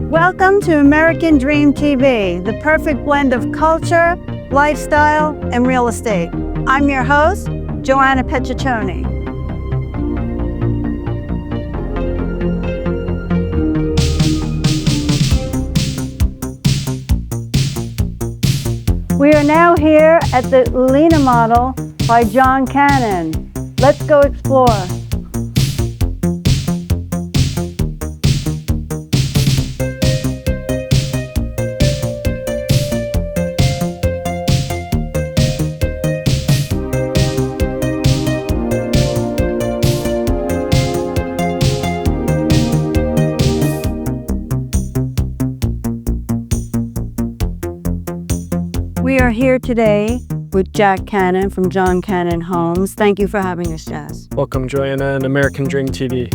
Welcome to American Dream TV, the perfect blend of culture, lifestyle, and real estate. I'm your host, Joanna Petriccioni. We are now here at the Lena model by John Cannon. Let's go explore. We are here today with Jack Cannon from John Cannon Homes. Thank you for having us, Jazz. Welcome, Joanna, and American Dream TV.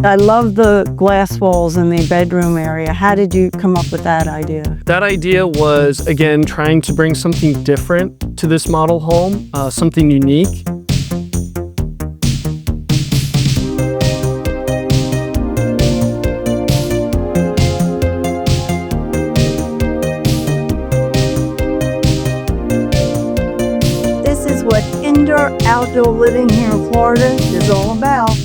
I love the glass walls in the bedroom area. How did you come up with that idea? That idea was, again, trying to bring something different to this model home, something unique. This is what indoor-outdoor living here in Florida is all about.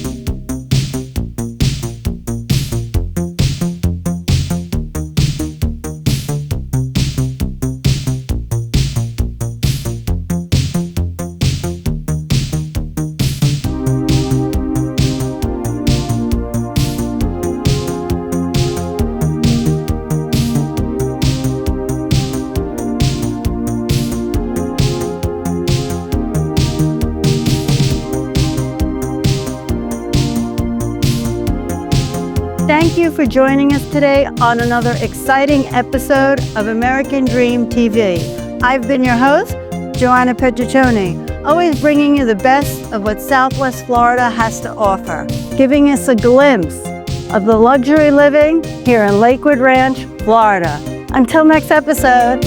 Thank you for joining us today on another exciting episode of American Dream TV. I've been your host, Joanna Petriccioni, always bringing you the best of what Southwest Florida has to offer, giving us a glimpse of the luxury living here in Lakewood Ranch, Florida. Until next episode.